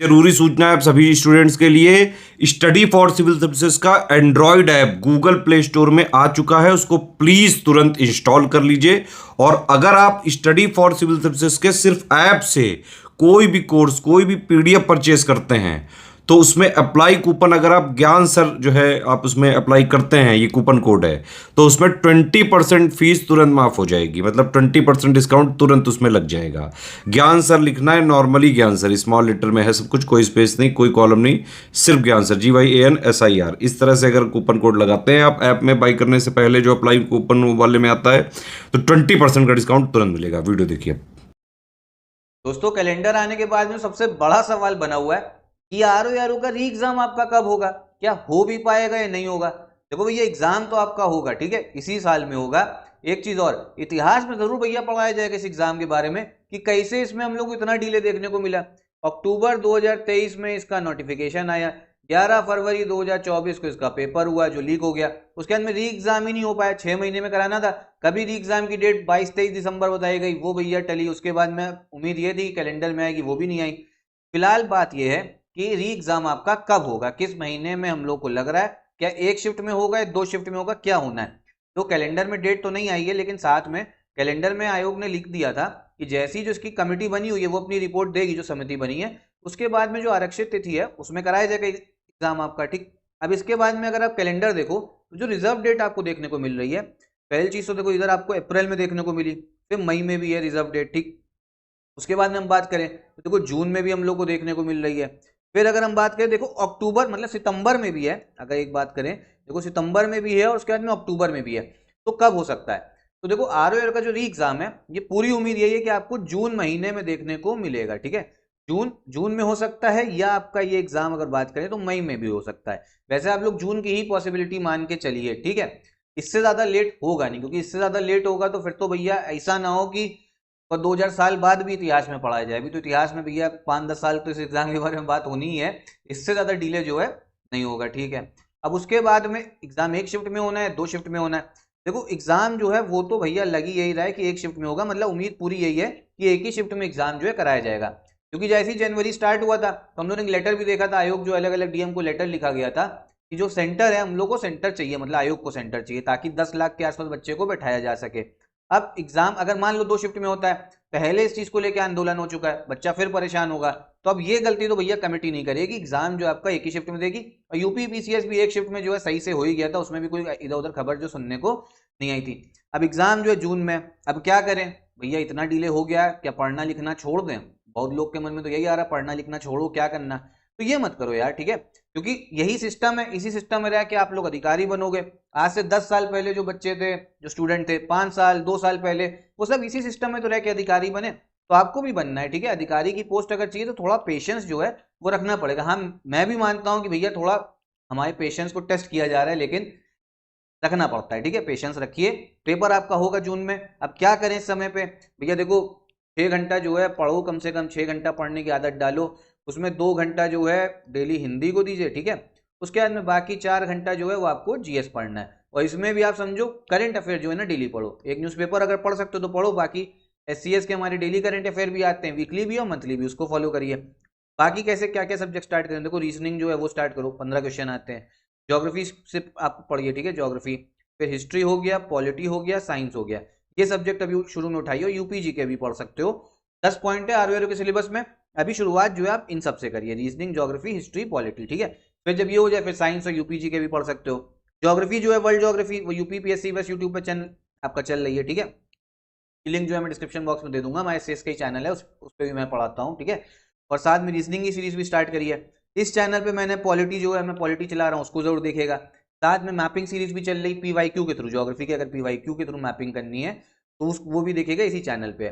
जरूरी सूचना है आप सभी स्टूडेंट्स के लिए। स्टडी फॉर सिविल सर्विसेज का Android app Google play store में आ चुका है, उसको प्लीज तुरंत इंस्टॉल कर लीजिए। और अगर आप स्टडी फॉर सिविल सर्विसेज के सिर्फ ऐप से कोई भी कोर्स, कोई भी पीडीएफ परचेस करते हैं तो उसमें अप्लाई कूपन, अगर आप ज्ञान सर जो है आप उसमें अप्लाई करते हैं, ये कूपन कोड है, तो उसमें 20% फीस तुरंत माफ हो जाएगी। मतलब 20% डिस्काउंट तुरंत उसमें लग जाएगा। ज्ञान सर लिखना है, नॉर्मली ज्ञान सर स्मॉल लेटर में है सब कुछ, कोई स्पेस नहीं, कोई कॉलम नहीं, सिर्फ ज्ञान सर GYANSIR। इस तरह से अगर कूपन कोड लगाते हैं आप ऐप में बाई करने से पहले, जो अप्लाई कूपन वाले में आता है, तो 20% का डिस्काउंट तुरंत मिलेगा। वीडियो देखिए। दोस्तों, कैलेंडर आने के बाद में सबसे बड़ा सवाल बना हुआ है कि आरओ का री एग्जाम आपका कब होगा, क्या हो भी पाएगा या नहीं होगा। देखो भैया, एग्जाम तो आपका होगा, ठीक है, इसी साल में होगा। एक चीज और, इतिहास में जरूर भैया पढ़ाया जाएगा इस एग्जाम के बारे में कि कैसे इसमें हम लोग को इतना डिले देखने को मिला। अक्टूबर 2023 में इसका नोटिफिकेशन आया, 11 फरवरी 2024 को इसका पेपर हुआ जो लीक हो गया। उसके बाद में री एग्जाम ही नहीं हो पाया, 6 महीने में कराना था। कभी री एग्जाम की डेट 22-23 दिसंबर बताई गई, वो भैया टली। उसके बाद में उम्मीद ये थी कैलेंडर में आएगी, वो भी नहीं आई। फिलहाल बात यह है कि री एग्जाम आपका कब होगा, किस महीने में हम लोग को लग रहा है, क्या एक शिफ्ट में होगा या 2 शिफ्ट में होगा, क्या होना है। तो कैलेंडर में डेट तो नहीं आई है, लेकिन साथ में कैलेंडर में आयोग ने लिख दिया था कि जैसी जो इसकी कमेटी बनी हुई है वो अपनी रिपोर्ट देगी, जो समिति बनी है, उसके बाद में जो आरक्षित तिथि है उसमें कराया जाएगा एग्जाम आपका। ठीक, अब इसके बाद में अगर आप कैलेंडर देखो तो जो रिजर्व डेट आपको देखने को मिल रही है, पहली चीज तो देखो इधर आपको अप्रैल में देखने को मिली, फिर मई में भी है रिजर्व डेट। ठीक, उसके बाद में हम बात करें तो देखो जून में भी हम लोग को देखने को मिल रही है। फिर अगर हम बात करें देखो अक्टूबर मतलब सितंबर में भी है। अगर एक बात करें देखो सितंबर में भी है और उसके बाद में अक्टूबर में भी है। तो कब हो सकता है, तो देखो आरओ का जो री एग्जाम है ये पूरी उम्मीद यही है कि आपको जून महीने में देखने को मिलेगा। ठीक है, जून जून में हो सकता है, या आपका ये एग्जाम अगर बात करें तो मई में भी हो सकता है। वैसे आप लोग जून की ही पॉसिबिलिटी मान के चलिए, ठीक है। इससे ज्यादा लेट होगा नहीं, क्योंकि इससे ज्यादा लेट होगा तो फिर तो भैया ऐसा ना हो कि और 2000 साल बाद भी इतिहास में पढ़ाया जाए। अभी तो इतिहास में भैया 5-10 साल तो इस एग्जाम के बारे में बात होनी ही है। इससे ज्यादा डिले जो है नहीं होगा, ठीक है। अब उसके बाद में एग्जाम एक शिफ्ट में होना है, 2 शिफ्ट में होना है। देखो एग्जाम जो है वो तो भैया लगी यही रहा है कि एक शिफ्ट में होगा, मतलब उम्मीद पूरी यही है कि एक ही शिफ्ट में एग्जाम जो है कराया जाएगा। क्योंकि जैसे ही जनवरी स्टार्ट हुआ था तो हम लोगों ने लेटर भी देखा था, आयोग जो अलग अलग डीएम को लेटर लिखा गया था कि जो सेंटर है हम लोग को सेंटर चाहिए, मतलब आयोग को सेंटर चाहिए, ताकि 10 लाख के आसपास बच्चे को बैठाया जा सके। अब एग्जाम अगर मान लो 2 शिफ्ट में होता है, पहले इस चीज को लेकर आंदोलन हो चुका है, बच्चा फिर परेशान होगा। तो अब ये गलती तो भैया कमेटी नहीं करेगी, एग्जाम जो आपका एक ही शिफ्ट में देगी। और यूपी पीसीएस भी एक शिफ्ट में जो है सही से हो ही गया था, उसमें भी कोई इधर उधर खबर जो सुनने को नहीं आई थी। अब एग्जाम जो है जून में, अब क्या करें भैया, इतना डिले हो गया, क्या पढ़ना लिखना छोड़ दें। बहुत लोग के मन में तो यही आ रहा है, पढ़ना लिखना छोड़ो, क्या करना। तो ये मत करो यार, ठीक है, क्योंकि यही सिस्टम है, इसी सिस्टम में रह के आप लोग अधिकारी बनोगे। आज से 10 साल पहले जो बच्चे थे, जो स्टूडेंट थे, 5 साल 2 साल पहले, वो सब इसी सिस्टम में तो रह के अधिकारी बने। तो आपको भी बनना है, ठीक है। अधिकारी की पोस्ट अगर चाहिए तो थोड़ा पेशेंस जो है वो रखना पड़ेगा। हाँ, मैं भी मानता हूं कि भैया थोड़ा हमारे पेशेंस को टेस्ट किया जा रहा है, लेकिन रखना पड़ता है, ठीक है। पेशेंस रखिए, पेपर आपका होगा जून में। अब क्या करें इस समय पे भैया, देखो 6 घंटा जो है पढ़ो, कम से कम 6 घंटा पढ़ने की आदत डालो। उसमें 2 घंटा जो है डेली हिंदी को दीजिए, ठीक है। उसके बाद में बाकी 4 घंटा जो है वो आपको जीएस पढ़ना है। और इसमें भी आप समझो करंट अफेयर जो है ना डेली पढ़ो। एक न्यूज़पेपर अगर पढ़ सकते हो तो पढ़ो, बाकी एससीएस के हमारे डेली करंट अफेयर भी आते हैं, वीकली भी और मंथली भी, उसको फॉलो करिए। बाकी कैसे क्या क्या सब्जेक्ट स्टार्ट करें, देखो रीजनिंग जो है वो स्टार्ट करो, 15 क्वेश्चन आते हैं। ज्योग्राफी से आप पढ़िए, ठीक है, ज्योग्राफी। फिर हिस्ट्री हो गया, पॉलिटी हो गया, साइंस हो गया। ये सब्जेक्ट अभी शुरू में उठाइए, यूपीजी के भी पढ़ सकते हो। 10 पॉइंट है आरओ के सिलेबस में। अभी शुरुआत जो है आप इन सब से करिए, रीजनिंग, ज्योग्राफी, हिस्ट्री, पॉलिटी, ठीक है। फिर जब ये हो जाए फिर साइंस और यूपीजी के भी पढ़ सकते हो। ज्योग्राफी जो है वर्ल्ड ज्योग्राफी, वो यूपीपीएससी बस यूट्यूब पर चैनल आपका चल रही है, ठीक है। लिंक जो है मैं डिस्क्रिप्शन बॉक्स में दे दूंगा, हमारे एसएस का ही चैनल है, उस पर भी मैं पढ़ाता हूँ, ठीक है। और साथ में रीजनिंग की सीरीज भी स्टार्ट करी है। इस चैनल पे मैंने पॉलिटी जो है मैं पॉलिटी चला रहा हूँ, उसको जरूर देखेगा। साथ में मैपिंग सीरीज भी चल रही पीवाईक्यू के थ्रू, ज्योग्राफी की अगर पीवाईक्यू के थ्रू मैपिंग करनी है तो वो भी देखेगा इसी चैनल पे।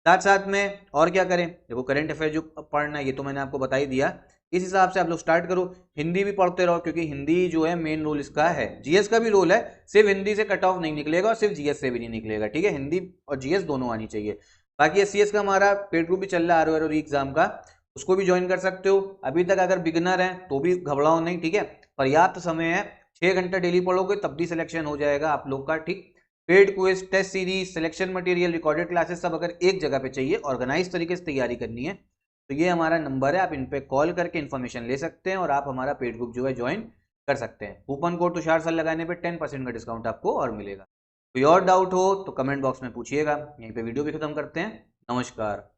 साथ साथ में और क्या करें, देखो करंट अफेयर जो पढ़ना है ये तो मैंने आपको बता ही दिया। इस हिसाब से आप लोग स्टार्ट करो। हिंदी भी पढ़ते रहो, क्योंकि हिंदी जो है मेन रोल इसका है। जीएस का भी रोल है, सिर्फ हिंदी से कट ऑफ नहीं निकलेगा और सिर्फ जीएस से भी नहीं निकलेगा, ठीक है। हिंदी और जीएस दोनों आनी चाहिए। बाकी एससीएस का हमारा पेड ग्रुप भी चल रहा है आरओ और एग्जाम का, उसको भी ज्वाइन कर सकते हो। अभी तक अगर बिगनर है तो भी घबराओ नहीं, ठीक है, पर्याप्त समय है। 6 घंटा डेली पढ़ोगे तब भी सिलेक्शन हो जाएगा आप लोग का, ठीक। Paid quiz, test series, selection material, recorded classes सब अगर एक जगह पे चाहिए, ऑर्गेनाइज तरीके से तैयारी करनी है तो ये हमारा नंबर है, आप इन पे कॉल करके इन्फॉर्मेशन ले सकते हैं और आप हमारा पेड ग्रुप जो है ज्वाइन कर सकते हैं। कूपन कोड तुषार सर लगाने पे 10% का डिस्काउंट आपको और मिलेगा। कोई और डाउट हो तो कमेंट बॉक्स में पूछिएगा। यहीं पे वीडियो भी खत्म करते हैं। नमस्कार।